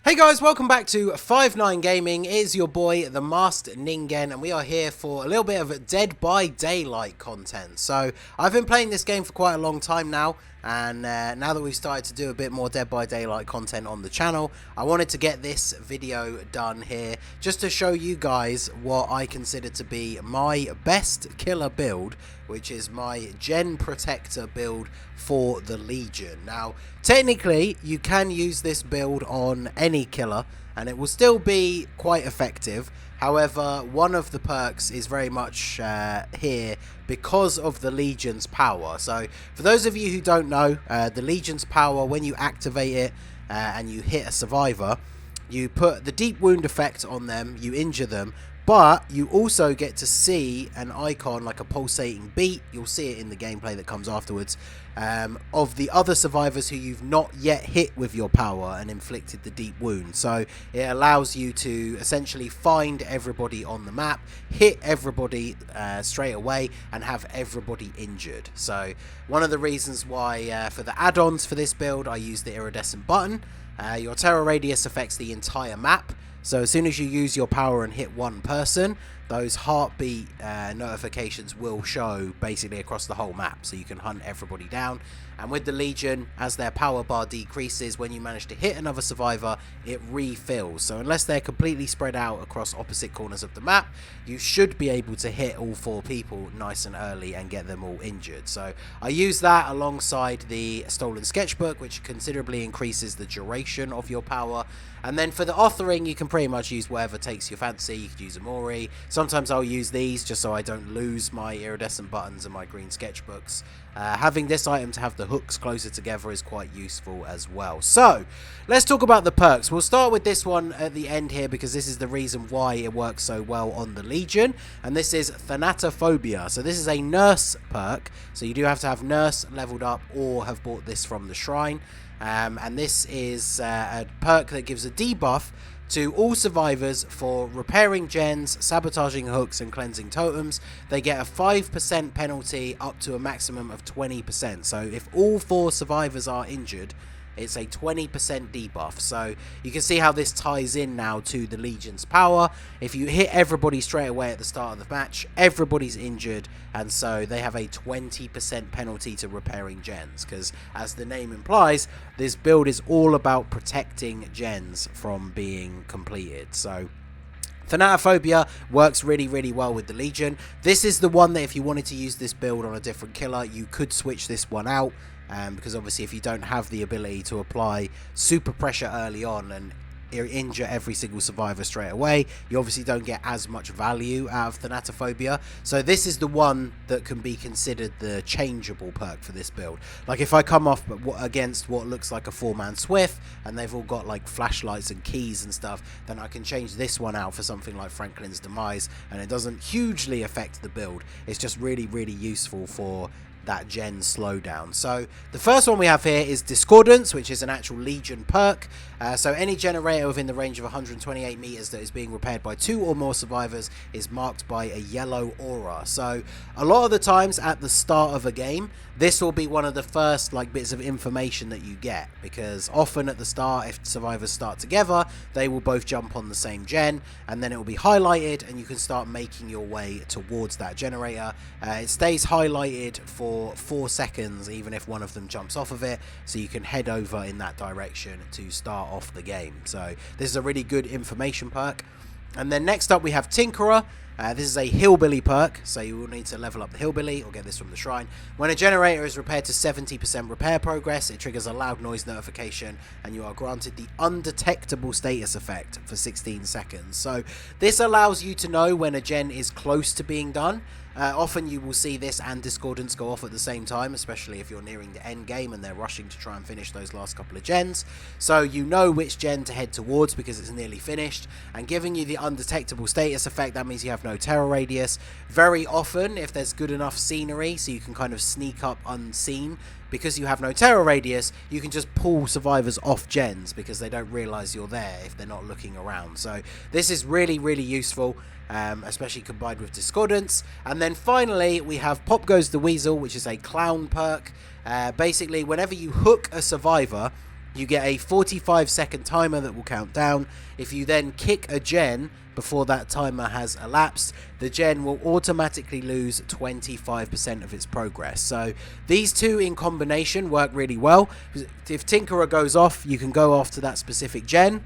Hey guys, welcome back to 5-9 Gaming. It is your boy, the Masked Ningen, and we are here for a little bit of Dead by Daylight content. So, I've been playing this game for quite a long time now, and now that we've started to do a bit more Dead by Daylight content on the channel, I wanted to get this video done here, just to show you guys what I consider to be my best killer build, which is my Gen Protector build for the Legion. Now, technically, you can use this build on any killer, and it will still be quite effective. However, one of the perks is very much here because of the Legion's power. So, for those of you who don't know, the Legion's power, when you activate it and you hit a survivor, you put the deep wound effect on them, you injure them, but you also get to see an icon like a pulsating beat, you'll see it in the gameplay that comes afterwards, of the other survivors who you've not yet hit with your power and inflicted the deep wound. So it allows you to essentially find everybody on the map, hit everybody straight away, and have everybody injured. So one of the reasons why for the add-ons for this build I use the iridescent button. Your terror radius affects the entire map. So as soon as you use your power and hit one person, those heartbeat notifications will show basically across the whole map, so you can hunt everybody down. And with the Legion, as their power bar decreases, when you manage to hit another survivor, it refills. So unless they're completely spread out across opposite corners of the map, you should be able to hit all 4 people nice and early and get them all injured. So I use that alongside the Stolen Sketchbook, which considerably increases the duration of your power. And then for the authoring, you can pretty much use whatever takes your fancy. You could use Amori. Sometimes I'll use these just so I don't lose my iridescent buttons and my green sketchbooks. Having this item to have the hooks closer together is quite useful as well. So, let's talk about the perks. We'll start with this one at the end here because this is the reason why it works so well on the Legion. And this is Thanatophobia. So this is a nurse perk. So you do have to have nurse leveled up or have bought this from the shrine. And this is a perk that gives a debuff to all survivors for repairing gens, sabotaging hooks, and cleansing totems. They get a 5% penalty up to a maximum of 20%. So if all 4 survivors are injured, it's a 20% debuff. So you can see how this ties in now to the Legion's power. If you hit everybody straight away at the start of the match, everybody's injured, and so they have a 20% penalty to repairing gens, because as the name implies, this build is all about protecting gens from being completed. So Thanatophobia works really well with the Legion. This is the one that if you wanted to use this build on a different killer, you could switch this one out. Because obviously if you don't have the ability to apply super pressure early on and injure every single survivor straight away, you obviously don't get as much value out of Thanatophobia. So this is the one that can be considered the changeable perk for this build. Like if I come off against what looks like a 4-man Swift and they've all got like flashlights and keys and stuff, then I can change this one out for something like Franklin's Demise, and it doesn't hugely affect the build. It's just really useful for that gen slowdown. So the first one we have here is Discordance, which is an actual Legion perk. So any generator within the range of 128 meters that is being repaired by 2 or more survivors is marked by a yellow aura. So a lot of the times at the start of a game, this will be one of the first like bits of information that you get, because often at the start, if survivors start together, they will both jump on the same gen, and then it will be highlighted and you can start making your way towards that generator. It stays highlighted for 4 seconds even if one of them jumps off of it, so you can head over in that direction to start off the game. So this is a really good information perk. And then next up we have Tinkerer. This is a Hillbilly perk, so you will need to level up the Hillbilly or get this from the shrine. When a generator is repaired to 70% repair progress, it triggers a loud noise notification and you are granted the undetectable status effect for 16 seconds. So this allows you to know when a gen is close to being done. Often you will see this and Discordance go off at the same time, especially if you're nearing the end game and they're rushing to try and finish those last couple of gens. So you know which gen to head towards because it's nearly finished, and giving you the undetectable status effect, that means you have no terror radius. Very often, if there's good enough scenery so you can kind of sneak up unseen, because you have no terror radius, you can just pull survivors off gens because they don't realize you're there if they're not looking around. So this is really useful, especially combined with Discordance. And then finally we have Pop Goes the Weasel, which is a clown perk. Basically whenever you hook a survivor, you get a 45-second timer that will count down. If you then kick a gen before that timer has elapsed, the gen will automatically lose 25% of its progress. So these two in combination work really well. If Tinkerer goes off, you can go off to that specific gen,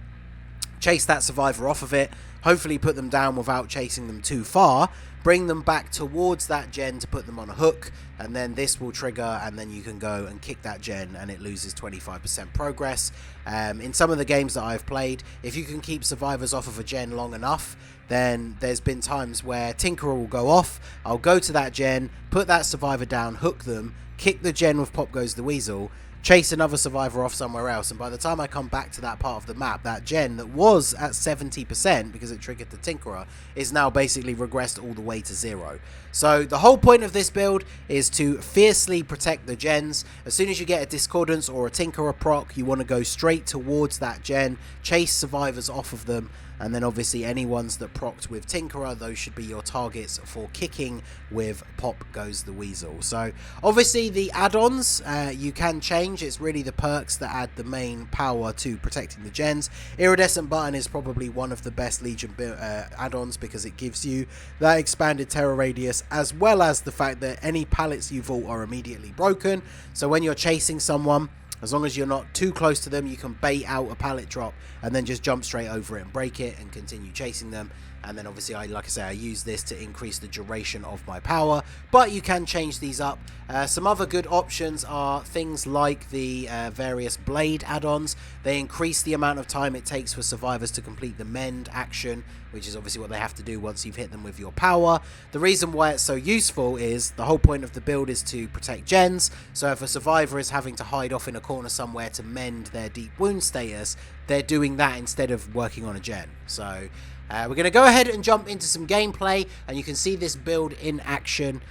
chase that survivor off of it, hopefully put them down without chasing them too far, bring them back towards that gen to put them on a hook, and then this will trigger, and then you can go and kick that gen and it loses 25% progress. In some of the games that I've played, if you can keep survivors off of a gen long enough, then there's been times where Tinkerer will go off, I'll go to that gen, put that survivor down, hook them, kick the gen with Pop Goes the Weasel, chase another survivor off somewhere else, and by the time I come back to that part of the map, that gen that was at 70% because it triggered the Tinkerer is now basically regressed all the way to 0. So the whole point of this build is to fiercely protect the gens. As soon as you get a Discordance or a Tinkerer proc, you want to go straight towards that gen, chase survivors off of them, and then obviously any ones that procced with Tinkerer, those should be your targets for kicking with Pop Goes the Weasel. So obviously the add-ons you can change. It's really the perks that add the main power to protecting the gens. Iridescent Button is probably one of the best Legion add-ons because it gives you that expanded terror radius, as well as the fact that any pallets you vault are immediately broken. So when you're chasing someone, as long as you're not too close to them, you can bait out a pallet drop and then just jump straight over it and break it and continue chasing them. And then obviously, like I say, I use this to increase the duration of my power, but you can change these up. Some other good options are things like the various blade add-ons. They increase the amount of time it takes for survivors to complete the mend action, which is obviously what they have to do once you've hit them with your power. The reason why it's so useful is the whole point of the build is to protect gens. So if a survivor is having to hide off in a corner somewhere to mend their deep wound status, they're doing that instead of working on a gen. So we're going to go ahead and jump into some gameplay, and you can see this build in action.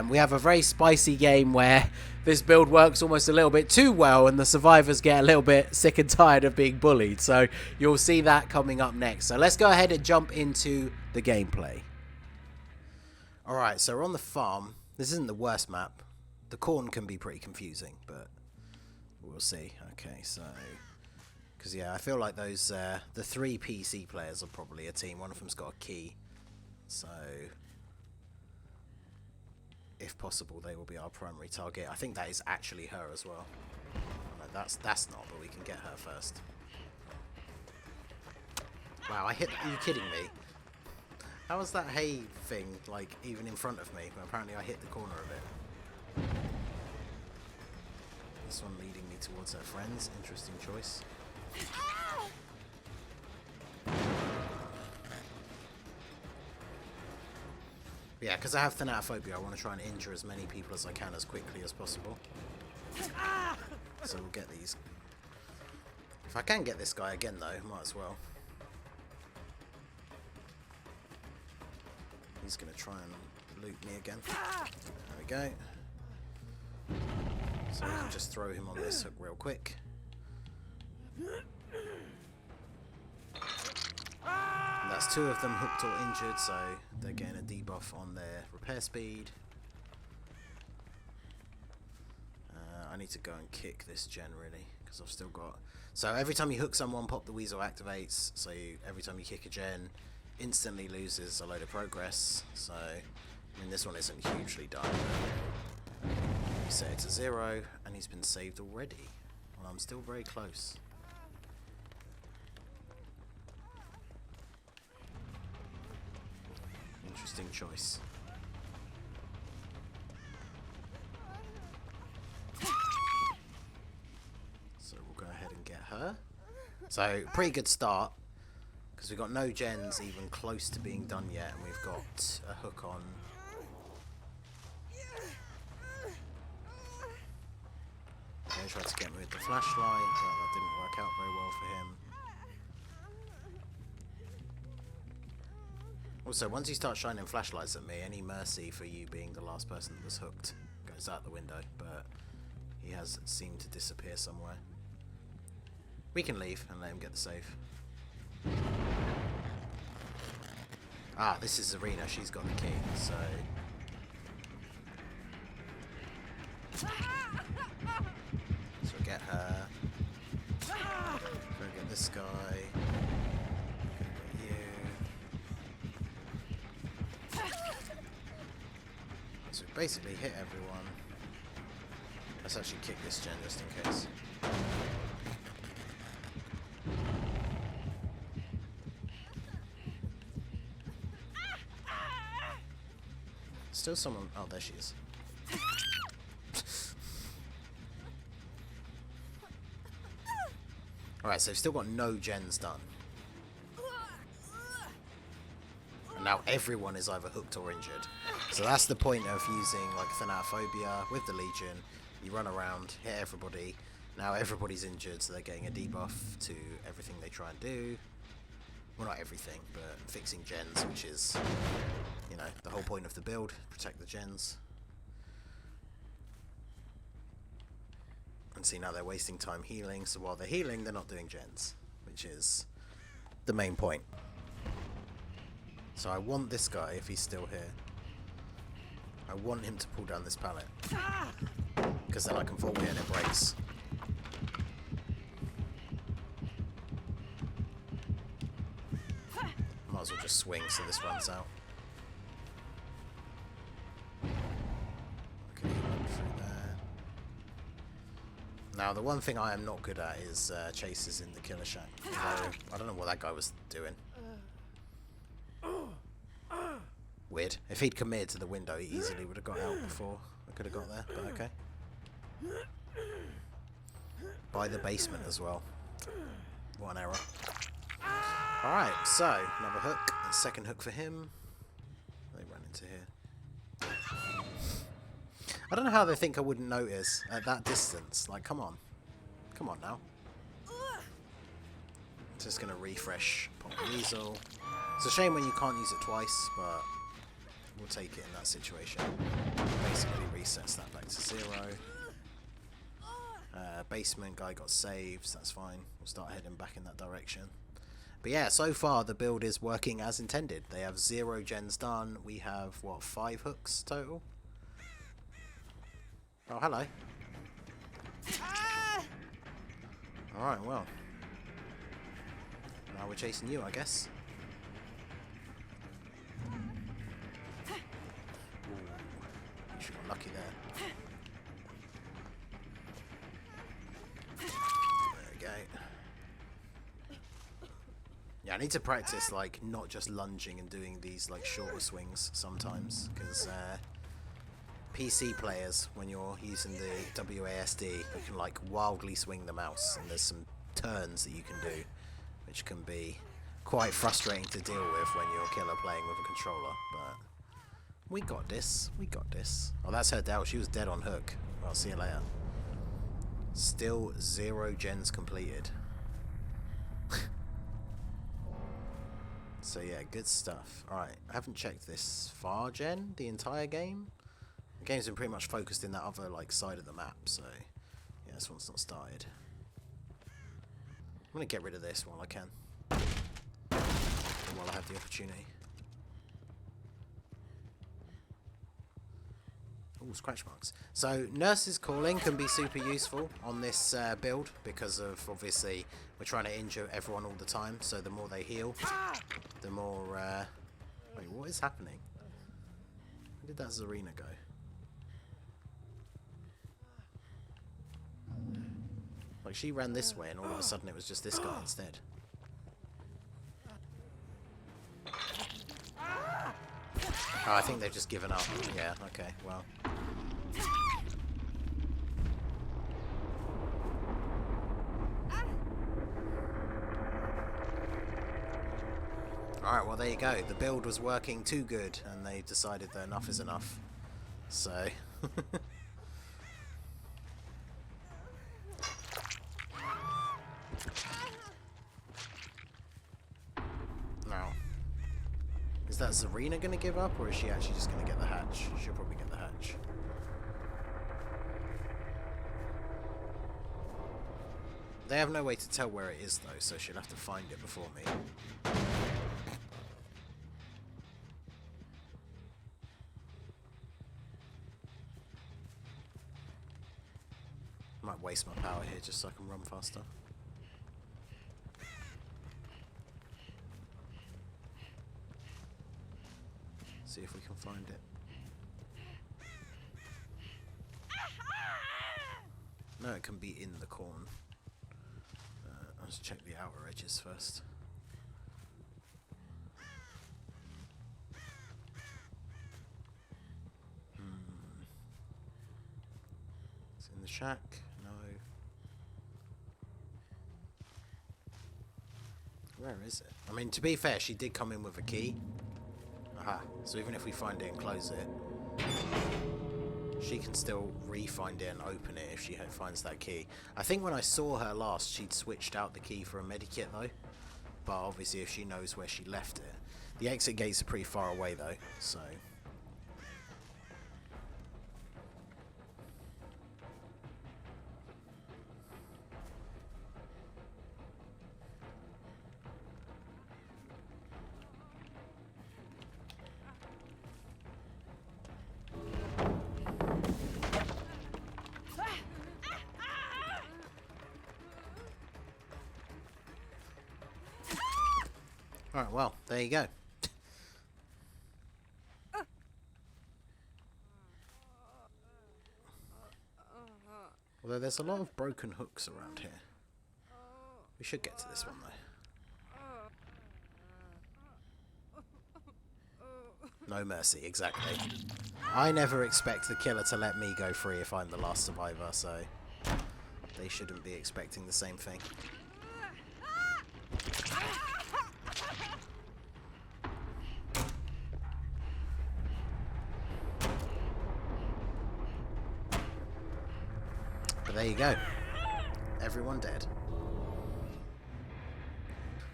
We have a very spicy game where this build works almost a little bit too well, and the survivors get a little bit sick and tired of being bullied. So you'll see that coming up next. So let's go ahead and jump into the gameplay. Alright, so we're on the farm. This isn't the worst map. The corn can be pretty confusing, but we'll see. Okay, so because yeah, I feel like those the 3 PC players are probably a team. One of them's got a key, so if possible, they will be our primary target. I think that is actually her as well. No, that's not, but we can get her first. Wow, I hit. Are you kidding me? How was that hay thing like even in front of me? But apparently, I hit the corner of it. This one leading me towards her friends. Interesting choice. Yeah, because I have thanatophobia, I want to try and injure as many people as I can as quickly as possible. So we'll get these. If I can get this guy again though, might as well. He's going to try and loot me again. There we go. So we can just throw him on this hook real quick. And that's 2 of them hooked or injured, so they're getting a debuff on their repair speed. I need to go and kick this gen really, because I've still got... So every time you hook someone, Pop the Weasel activates, so every time you kick a gen, instantly loses a load of progress. So, I mean, this one isn't hugely done. We set it to 0, and he's been saved already. Well, I'm still very close. Interesting choice. So we'll go ahead and get her. So, pretty good start, because we've got no gens even close to being done yet, and we've got a hook on. Okay, tried to get me with the flashlight, but that didn't work out very well for him. Also, once you start shining flashlights at me, any mercy for you being the last person that was hooked goes out the window, but he has seemed to disappear somewhere. We can leave and let him get the save. Ah, this is Arena, she's got the key, so... So get her. this guy. You. So we basically hit everyone. Let's actually kick this gen just in case. Still someone. Oh, there she is. Alright, so we've still got no gens done. And now everyone is either hooked or injured. So that's the point of using like Thanatophobia with the Legion. You run around, hit everybody. Now everybody's injured, so they're getting a debuff to everything they try and do. Well, not everything, but fixing gens, which is, you know, the whole point of the build. Protect the gens. And see, now they're wasting time healing, so while they're healing, they're not doing gens, which is the main point. So I want this guy, if he's still here, I want him to pull down this pallet, because then I can forward it and it breaks. Might as well just swing so this runs out. Okay, run through there. Now, the one thing I am not good at is chases in the killer shack. Although, I don't know what that guy was doing. Weird. If he'd committed to the window, he easily would have got out before I could have got there, but okay. By the basement as well. What an error. Alright, so, another hook. A second hook for him. They run into here. I don't know how they think I wouldn't notice at that distance. Like, come on. Come on now. Just going to refresh Goes the Weasel. It's a shame when you can't use it twice, but we'll take it in that situation. Basically resets that back to 0. Basement guy got saved, so that's fine. We'll start heading back in that direction. But yeah, so far the build is working as intended. They have 0 gens done. We have, what, 5 hooks total? Oh, hello. Alright, well. Now we're chasing you, I guess. Ooh, you got lucky there. There we go. Yeah, I need to practice, like, not just lunging and doing these, like, shorter swings sometimes, because PC players, when you're using the WASD, you can, like, wildly swing the mouse, and there's some turns that you can do, which can be quite frustrating to deal with when you're a killer playing with a controller, but we got this, we got this. Oh, that's her dealt. She was dead on hook. Well, see you later. Still 0 gens completed. So yeah, good stuff. Alright, I haven't checked this far gen the entire game. The game's been pretty much focused in that other like side of the map, so yeah, this one's not started. I'm gonna get rid of this while I can. While I have the opportunity. Ooh, scratch marks. So Nurse's Calling can be super useful on this build because of, obviously, we're trying to injure everyone all the time, so the more they heal, the more... Wait, what is happening? Where did that Zarina go? Like, she ran this way and all of a sudden it was just this guy instead. Oh, I think they've just given up. Yeah, okay, well. Alright, well there you go. The build was working too good and they decided that enough is enough. So... now, is that Zarina going to give up or is she actually just going to get the hatch? She'll probably get the hatch. They have no way to tell where it is though, so she'll have to find it before me. Might waste my power here just so I can run faster. See if we can find it. No, it can be in the corn. Let's check the outer edges first. It's in the shack. No. Where is it? I mean, to be fair, she did come in with a key. Aha. So even if we find it and close it, she can still re-find it and open it if she finds that key. I think when I saw her last, she'd switched out the key for a medikit though. But obviously if she knows where she left it. The exit gates are pretty far away though, so... Alright, well, there you go. Although there's a lot of broken hooks around here. We should get to this one though. No mercy, exactly. I never expect the killer to let me go free if I'm the last survivor, so they shouldn't be expecting the same thing. But there you go. Everyone dead.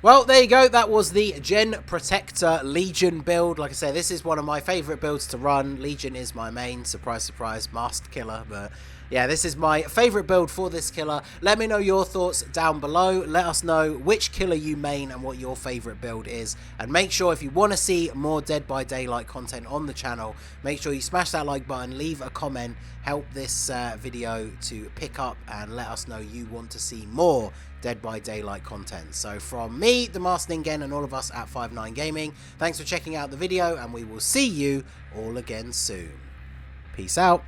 Well, there you go. That was the Gen Protector Legion build. Like I say, this is one of my favourite builds to run. Legion is my main. Surprise, surprise. Masked killer. But yeah, this is my favourite build for this killer. Let me know your thoughts down below. Let us know which killer you main and what your favourite build is. And make sure if you want to see more Dead by Daylight content on the channel, make sure you smash that like button, leave a comment, help this video to pick up, and let us know you want to see more Dead by Daylight content. So from me, the Masked Ningen, and all of us at 59 Gaming, thanks for checking out the video, and we will see you all again soon. Peace out.